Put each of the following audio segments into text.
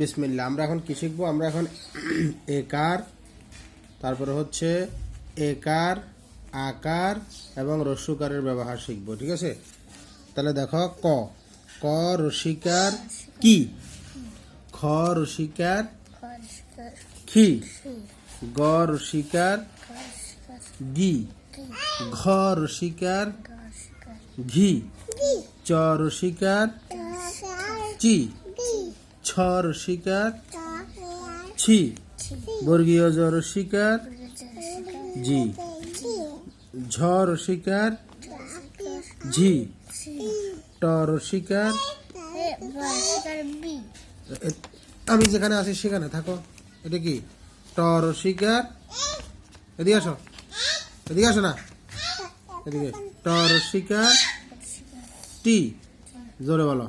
বিসমিল্লাহ। আমরা এখন কি শিখবো? আমরা এখন একার, তারপরে হচ্ছে একার, আকার এবং রস্যকারের ব্যবহার শিখবো। ঠিক আছে, তাহলে দেখো ক ক রসিকার কি, খ রসিকার খি, গ রসিকার গি, ঘ রসিকার ঘি, চ রসিকার চি, ছ রসিকার ছি, বর্গীয় জ রসিকার জি, ঝ রসিকার ঝি, ট রসিকার। আমি যেখানে আছি সেখানে থাকো। এটা কি? ট রসিকার, এদিকে আসো, এদিকে আসো না, এদিকে। ট রসিকার টি, জোরে বলো।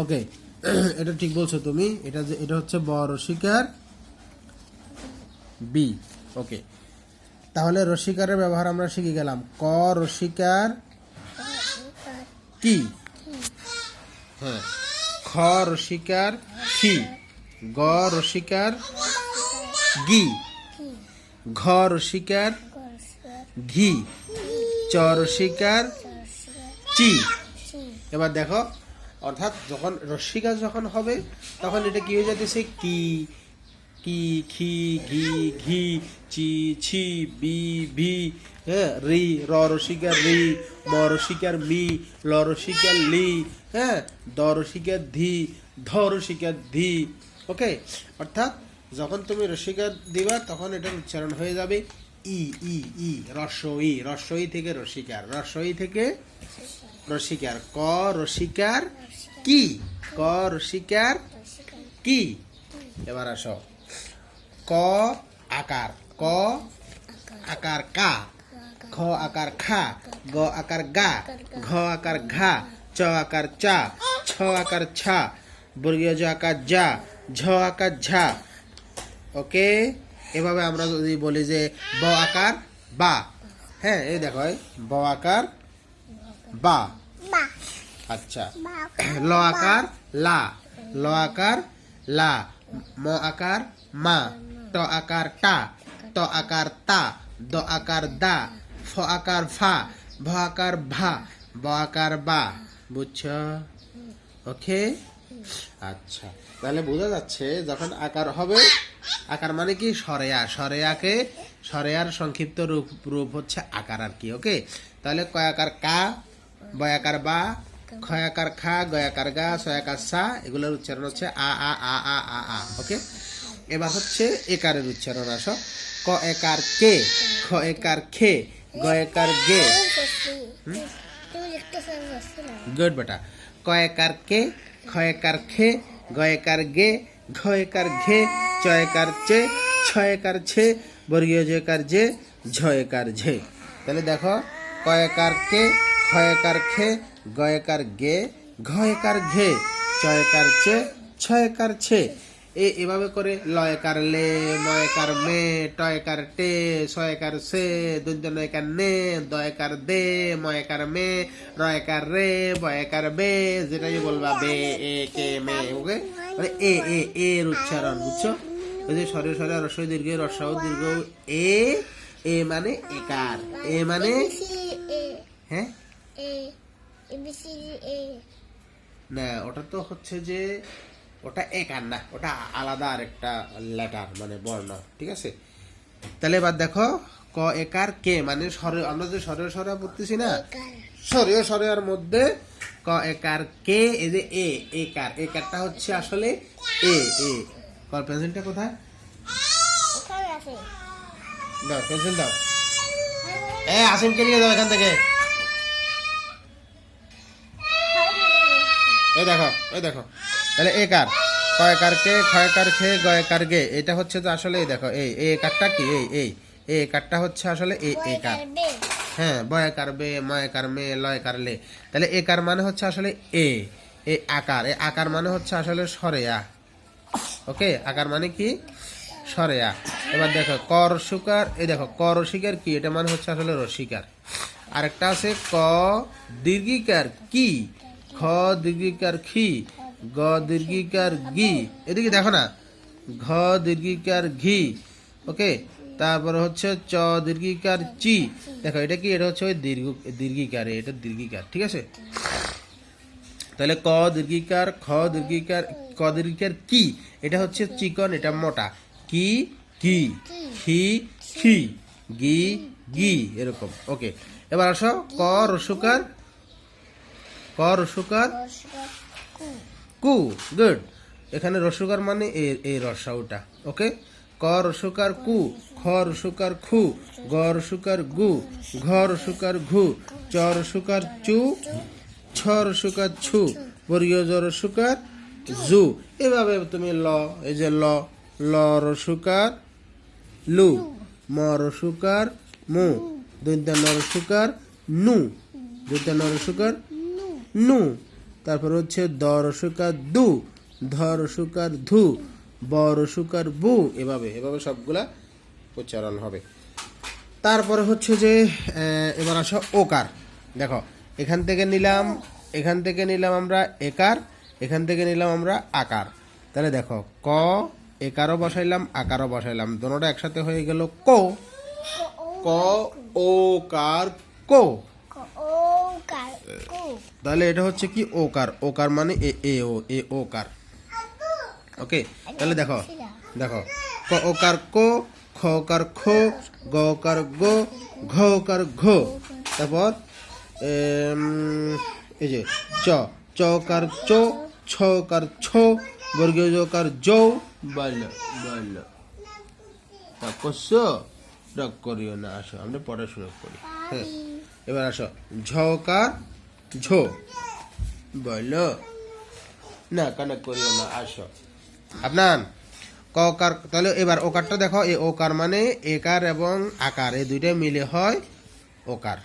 ওকে, এটা ঠিক বলছো তুমি। এটা হচ্ছে ব রসিকার বি। ওকে, তাহলে রসিকারের ব্যবহার আমরা শিখে গেলাম। ক রসিকার কি, হ্যাঁ। খ রসিকার খি, গ রসিকার গি, ঘ রসিকার ঘি, চ রসিকার চি। এবার দেখো, অর্থাৎ যখন রসিকার যখন হবে তখন এটা কি হয়ে যাচ্ছে? কি, কি, খি, ঘি, ঘি, চি, ছি, বি, ভি, হ্যাঁ, রি, র রসিকার রি, ম রসিকার মি, ল রসিকার লি, হ্যাঁ, দ রসিকার ধি, ধ রসিকার ধি। ওকে, অর্থাৎ যখন তুমি রসিকার দিবা তখন এটার উচ্চারণ হয়ে যাবে ই, ই, ই, রস্বই, রস্বই থেকে রসিকার, রস্বই থেকে রসিকার। ক রসিকার কি, ক রসিকার কি। এবার আসো, ক আকার, ক আকার কা, খ আকার খা, গ আকার গা, ঘ আকার ঘা, চ আকার চা, ছ আকার ছা, বর্গীয় জ আকার যা, ঝ আকার ঝা। ওকে, এভাবে আমরা যদি বলি যে ব আকার বা, হ্যাঁ, এই দেখো ব আকার বা। আচ্ছা, ল আকার লা, ল আকার লা, ম আকার মা, ট আকার টা, ত আকার তা, দ আকার দা, ফ আকার ফা, ভ আকার ভা, ব আকার বা। বুঝছো? ওকে, আচ্ছা, তাহলে বোঝা যাচ্ছে যখন আকার হবে, আকার মানে কি? সরেয়া, সরেয়াকে, সরেয়ার সংক্ষিপ্ত রূপ হচ্ছে আকার আর কি। ওকে, তাহলে কয় আকার কা, বয় আকার বা, ক্ষয় আকার খা, গয় আকার গা, ছয় আকার সা, এগুলোর উচ্চারণ হচ্ছে আ আ আ আ আ আ। ওকে, এবার হচ্ছে একারের উচ্চারণ। আসো, ক একার কে, খ একার খে, গ একার গে। গুড বেটা। ক একার কে, খ একার খে, গ একার গে, ঘ একার ঘে, চ একার চে, ছ একার ছে, বর্গীয় জ একার জে, ঝ একার ঝে। তাহলে দেখো, ক একার কে, খ একার খে, গ একার গে, ঘ একার ঘে, চ একার চে, ছ একার ছে। এভাবে করে ল একার লে, ম একার মে, ট একার টে, ছ একার সে, দন্তন্য একার নে, দ একার দে, ম একার মে, র একার রে, ব একার বে, যেটাই বলবা বে, এ, কে, মে। ওকে, মানে এ এ এর উচ্চারণ। বুঝছো? ওই যে সরে সরে রস্বই দীর্ঘ, রস্বই দীর্ঘ, এ, এ মানে একার, এ মানে, হ্যাঁ, না, ওটা তো হচ্ছে যে ওটা একার না, ওটা আলাদা আরেকটা লেটার মানে বর্ণ। ঠিক আছে, তাহলে এবার দেখো, ক একার কে মানে সরে, আমরা যে সরে সরে পড়তেছি না, সরে সরের মধ্যে ক একার কে, এই যে এ, একার, একারটা হচ্ছে আসলে এ। এ কর, পেন্সিলটা কোথায়? দাও, পেন্সিল দাও। আসিমকে নিয়ে যাও এখান থেকে। এই দেখো, এই দেখো, তাহলে একার, ক একার কে, খ একার খে, গ একার গে, এটা হচ্ছে তো আসলে, এই দেখো, এই একারটা কি, এই একারটা হচ্ছে আসলে এই একার, হ্যাঁ, ব একার বে, ম একার মে, ল একার লে। তাহলে একার মানে হচ্ছে আসলে এ আকার, এ আকার মানে হচ্ছে আসলে সরেয়া। ওকে, আকার মানে কি? সরেয়া। এবার দেখো, ক রসিকার, এই দেখো, ক রসিকার কি, এটা মানে হচ্ছে আসলে রসিকার। আরেকটা আছে ক দীর্ঘিকার কি, ক খ দীর্ঘিকার খি, গ দীর্ঘিকার গি, এদিকে দেখো না, ঘ দীর্ঘিকার ঘি, ওকে। তারপরে হচ্ছে চ দীর্ঘিকার চি, দেখো এটা কি, এটা হচ্ছে ওই দীর্ঘিকার, এটা দীর্ঘিকার, ঠিক আছে। তাহলে ক দীর্ঘিকার, খ দীর্ঘিকার, ক দীর্ঘিকার কি, এটা হচ্ছে চিকন, এটা মোটা, কি কি, খি খি, গি গি, এরকম, ওকে। এবার আসো ক রসুকার, ক রসুকার কু, গুড। এখানে রসুকার মানে এই রসাউটা, ওকে। ক রসুকার কু, খ রসুকার খু, গ রসুকার গু, ঘ রসুকার ঘু, চ রসুকার চু, ছ রসুকার ছু, বর্গীয় জ রসুকার জু। এভাবে তুমি ল, এই যে ল, ল রসুকার লু, ম রসুকার মু, দন্ত্য ন রসুকার নু, দন্ত্য ন রসুকার নু। তারপর হচ্ছে দ রসুকার দু, ধ রসুকার ধু, ব রসুকার বু, এভাবে এভাবে সবগুলা উচ্চারণ হবে। তারপরে হচ্ছে যে এবার আসো ওকার, দেখো এখান থেকে নিলাম, এখান থেকে নিলাম আমরা একার, এখান থেকে নিলাম আমরা আকার। তাহলে দেখো ক একারও বসাইলাম, আকারও বসাইলাম, দুটোটা একসাথে হয়ে গেল কো, ক ও কার কো। তাহলে এটা হচ্ছে কি ওকার, ওকার মানে এ ওকার, ওকে। তাহলে দেখো, দেখো ক ওকার কো, খ ওকার খো, গ ওকার গো, ঘ ওকার ঘো। তারপর এই যে চ, চ ওকার চো, ছ ওকার ছো, বর্গীয় জ ওকার জৌ, বাল্য বাল্য। তা করছো, রাগ করিও না, আসো আমরা পড়াশোনা করি, হ্যাঁ। এবার আসো ঝ ওকার ঝো, বলল না, কানেক্ট করিও না, আসো আপনার ক ওকার। তাহলে এবার ওকারটা দেখো, এই ওকার মানে একার এবং আকার, এই দুইটাই মিলে হয় ওকার,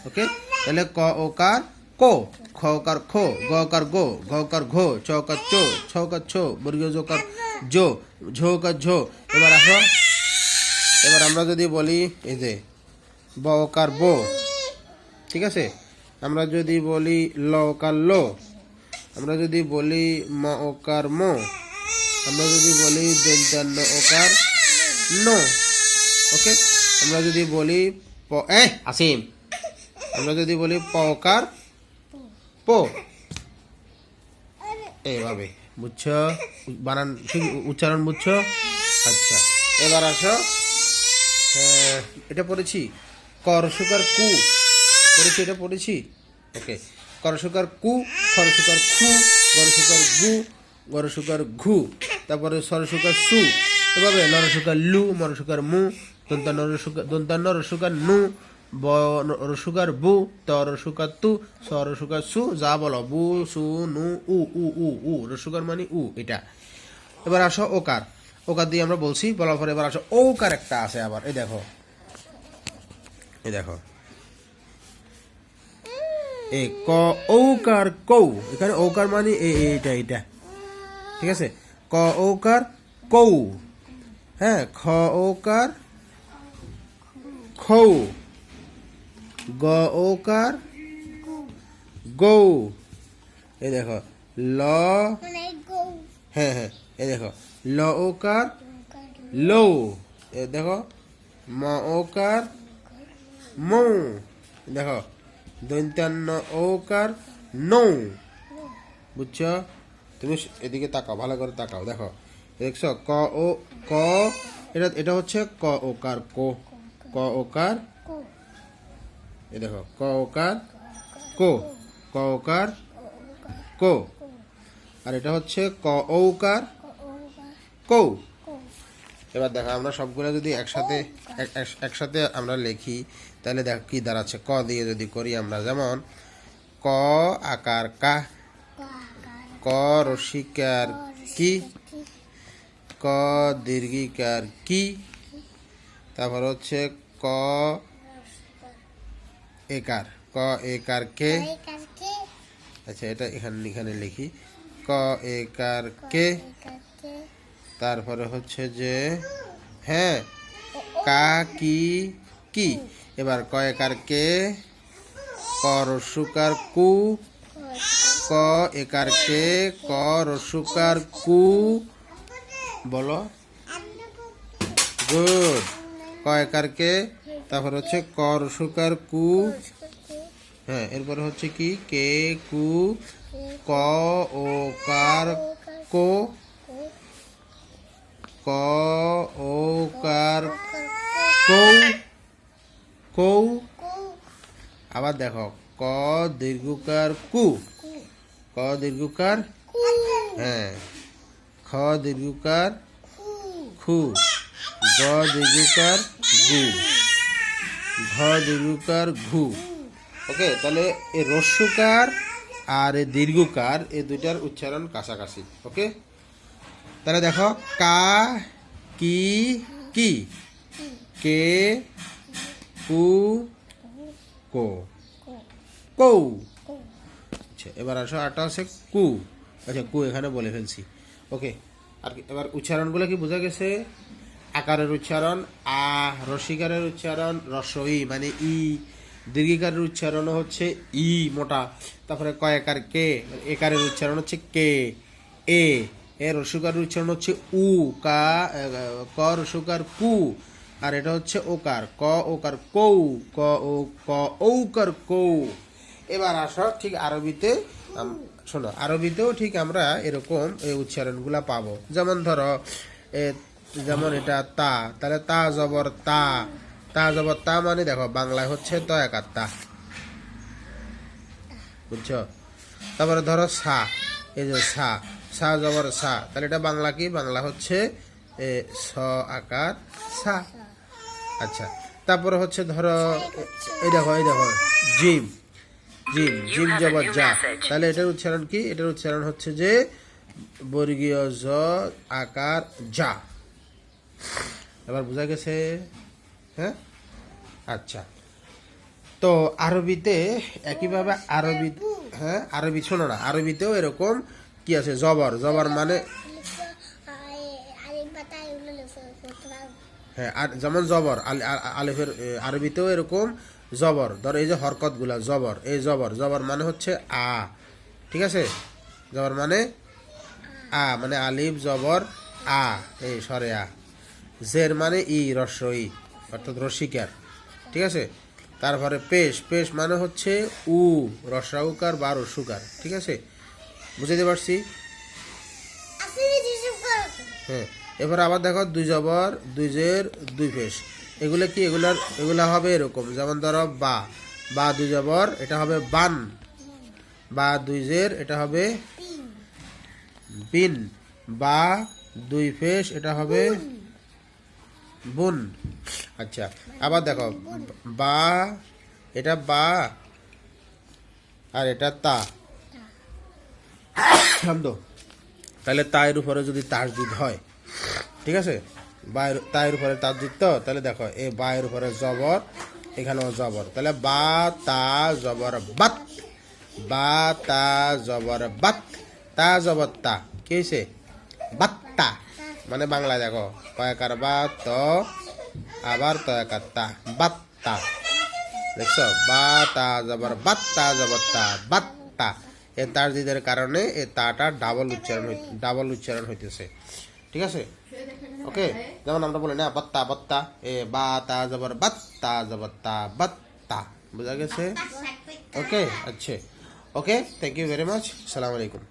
ওকে। তাহলে ক ওকার কো, খ ওকার খো, গ ওকার গো, ঘ ওকার ঘো, চ ওকার চো, ছ ওকার ছো, বর্গীয় জ ওকার জো, ঝো ওকার ঝো। এবার আসো, এবার আমরা যদি বলি এই যে ব ওকার বো, ঠিক আছে। আমরা যদি বলি ল ওকার লো, আমরা যদি বলি ম ওকার মো, আমরা যদি বলি দন্ত্য ওকার নো, ওকে। আমরা যদি বলি আসিম, আমরা যদি বলি প ওকার পো, এইভাবে, বুঝছো বানান, উচ্চারণ বুঝছো, আচ্ছা। এবার আসো, এটা পড়েছি ক রসুকার কু, পড়েছি, এটা পড়েছি, ওকে। ক রসুকার কু, খ রসুকার খু, গ রসুকার গু, গ রসুকার ঘু, তারপরে স রসুকার সু, এভাবে ন রসুকার লু, ম রসুকার মু, দন্তান্ন রসুকার নু, ব রসুকার বু, ত রসুকার তু, স রসুকার সু, যা বলো বু সু নু উ উ উ উ, রসুকার মানে উ, এটা। এবার আসো ওকার, ওকার দিয়ে আমরা বলছি, বলার পরে এবার আসো ওকার একটা আছে আবার, এই দেখো, এই দেখো এ ক ঔকার কৌ, এখানে ঔকার মানে এইটা এটা, ঠিক আছে। ক ঔকার কৌ, হ্যাঁ। খ ঔকার খৌ, গ ঔকার গৌ, এই দেখো ল, হ্যাঁ হ্যাঁ, এই দেখো ল ওকার লো, এ দেখো ম ওকার মৌ, দেখো দন্ত্যান্ন ওকার নৌ, বুঝছো। তুমি এদিকে তাকাও, ভালো করে তাকাও, দেখো দেখছো ক ও ক, এটা হচ্ছে ক ওকার কো, ক ওকার, এই দেখো ক ওকার কো, ক ওকার কো, আর এটা হচ্ছে ক ঔকার কৌ। এবার দেখো আমরা সবগুলো যদি একসাথে একসাথে আমরা লিখি, তাহলে দেখো কি দাঁড়াচ্ছে, ক দিয়ে যদি করি আমরা, যেমন ক আকার কা, ক রসিকার কি, ক দীর্ঘিকার কি, তারপর হচ্ছে ক একার, ক একার কে, আচ্ছা এটা এখানে লিখি, ক একার কে, তারপরে হচ্ছে যে হ্যাঁ কা কি কি। এবার ক একার কে, ক রস্যকার কু, ক একার কে, ক রস্যকার কু, বলো গুড। ক একার কে, তারপর হচ্ছে ক রস্যকার কু, হ্যাঁ এরপরে হচ্ছে কি কে কু, ক ও কার কো, ক ও কার কৌ, কৌ। আবার দেখো ক দীর্ঘকার কু, ক দীর্ঘকার, হ্যাঁ খ দীর্ঘকার খু, গ দীর্ঘকার গু, ঘ দীর্ঘকার ঘু। ওকে, তাহলে এই রস্যকার আর এই দীর্ঘকার এই দুইটার উচ্চারণ কাছাকাছি। ওকে, তাহলে দেখো কা কি কি, কে কু কো, কৌ। আচ্ছা এবার আসো, আরটা আছে কু। আচ্ছা কু এখানে বলে ফেলছি। ওকে, আর এবার উচ্চারণগুলো কি বোঝা গেছে? আকারের উচ্চারণ আ, রসিকারের উচ্চারণ রস্বই মানে ই, দীর্ঘিকারের উচ্চারণ হচ্ছে ই মোটা, তারপরে কয়েকার কে, একারের উচ্চারণ হচ্ছে কে, এ, এর রসিকারের উচ্চারণ হচ্ছে উ, কা, ক রসিকার কু, আর এটা হচ্ছে ওকার, ক ওকার কৌ, ক ও ক ঔকার কৌ। এবার আসো ঠিক আরবিতে, শোনো আরবিতেও ঠিক আমরা এরকম এই উচ্চারণগুলা পাবো। যেমন ধরো যেমন এটা তা, তাহলে তা জবর তা, তা জবর তা মানে দেখো বাংলায় হচ্ছে ত একার তা, বুঝছো? তারপরে ধরো সা, এই যে সা, সা জবর সা, তাহলে এটা বাংলা কি? বাংলা হচ্ছে স আকার সা। আচ্ছা, তারপরে হচ্ছে ধরো এই দেখো জিম, জিম, জিম জবর যা, তাহলে এটার উচ্চারণ কি? এটার উচ্চারণ হচ্ছে যে বর্গীয় জ আকার যা। এবার বোঝা গেছে? হ্যাঁ, আচ্ছা। তো আরবিতে একইভাবে আরবি, হ্যাঁ আরবি শোনো না, আরবিতেও এরকম কি আছে জবর, জবর মানে হ্যাঁ, আর যেমন জবর আলিফের আরবিতেও এরকম জবর, ধর এই যে হরকত গুলা জবর, এই জবর, জবর মানে হচ্ছে আ, ঠিক আছে? জবর মানে আ, মানে আলিফ জবর আ, এই সরে আ, জের মানে ই রস্বই অর্থাৎ রসিকার, ঠিক আছে? তারপরে পেশ, পেশ মানে হচ্ছে উ রস্বাউকার বা রস্যুকার, ঠিক আছে? বুঝাতে পারছি? হ্যাঁ, এবার আবার দেখো দুই জবর দুই জের দুই পেশ, এগুলো কি? এগুলা হবে এরকম, যেমন ধরো বা, বা দুই জবর এটা হবে বান, বা দুই জের এটা হবে বিন, বা দুই পেশ এটা হবে বুন। আচ্ছা, আবার দেখো বা, এটা বা আর এটা তা, তাহলে তায়ের উপরে যদি তাসদিদ হয়, ঠিক আছে? তায়ের উপরে তাসদিদ, তো তাহলে দেখো এই বায়ের উপরে জবর, এখানেও জবর, তাহলে বা তা জবর বাত, বা তা জবর বাত, তা জবর তা, কি হয়েছে? বাত্তা, মানে বাংলায় দেখো কয়াকার বা ত, আবার তয়াকার তা, বাত্তা, দেখছো? বা তা জবর বাত্তা জবর তা, বাত্তা। এ তাসদিদের কারণে এই তাটা ডাবল উচ্চারণ হইতেছে, ঠিক আছে? ওকে, যেমন আমরা বলি না বাত্তা বাত্তা, এ বা তা জবর বাত্তা জবর তা, বাত্তা। বুঝা গেছে? ওকে, আচ্ছা, ওকে, থ্যাংক ইউ ভেরি মাচ, আসসালামু আলাইকুম।